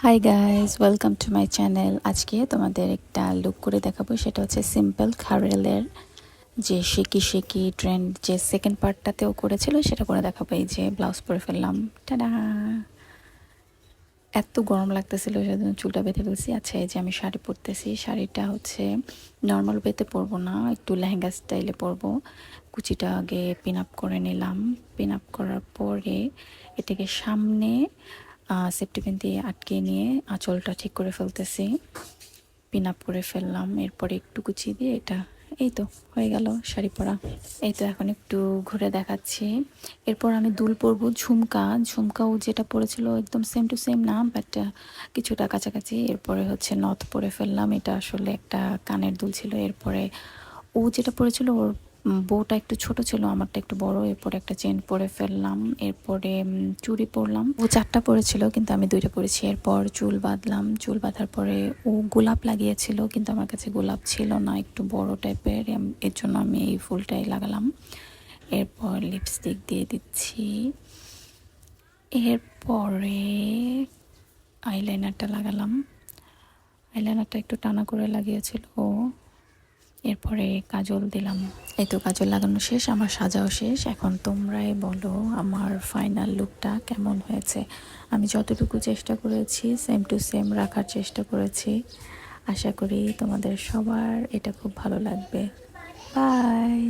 Hi guys, welcome to my channel. আজকে তোমাদের একটা লুক করে দেখাবো। সেটা হচ্ছে সিম্পল খারেলের যে শেকি শেকি ট্রেন্ড যে সেকেন্ড পার্টটাতেও করেছিল সেটা করে দেখাবো। এই যে ব্লাউজ পরে ফেললাম, টাডা। এত গরম লাগতেছিল সেজন্য চুলটা বেঁধে ফেলছি। আচ্ছা, এই যে আমি শাড়ি পরতেছি। শাড়িটা হচ্ছে নর্মাল ওয়েতে পরবো না, একটু লেহেঙ্গা স্টাইলে পরবো। কুচিটা আগে পিন আপ করে নিলাম। পিন আপ করার পরে এটাকে সামনে সেফটি পিন দিয়ে আটকে নিয়ে আঁচলটা ঠিক করে ফেলতেছি। পিন আপ করে ফেললাম, এরপরে একটু কুচি দিয়ে এটা এই তো হয়ে গেল শাড়ি পরা। এই তো এখন একটু ঘুরে দেখাচ্ছি। এরপর আমি দুল পরবো, ঝুমকাও যেটা পরেছিল একদম সেম টু সেম না, বাট কিছুটা কাছাকাছি। এরপরে হচ্ছে নথ পরে ফেললাম, এটা আসলে একটা কানের দুল ছিল। এরপরে ও যেটা পরেছিল ওর বউটা একটু ছোট ছিল, আমারটা একটু বড়। এরপরে একটা চেন পরে ফেললাম। এরপরে চুড়ি পরলাম। ও 4টা পরেছিল কিন্তু আমি 2টা পরেছি। এরপর চুল বাঁধলাম। চুল বাঁধার পরে ও গোলাপ লাগিয়েছিল কিন্তু আমার কাছে গোলাপ ছিল না, একটু বড় টাইপের, এর জন্য আমি এই ফুলটাই লাগালাম। এরপর লিপস্টিক দিয়ে দিচ্ছি। এরপরে আইলাইনারটা লাগালাম। আইলাইনারটা একটু টানা করে লাগিয়েছিল ও। এরপরে কাজল দিলাম। এই তো কাজল লাগানো শেষ, আমার সাজাও শেষ। এখন তোমরাই বলো আমার ফাইনাল লুকটা কেমন হয়েছে। আমি যতটুকু চেষ্টা করেছি সেম টু সেম রাখার চেষ্টা করেছি। আশা করি তোমাদের সবার এটা খুব ভালো লাগবে। বাই।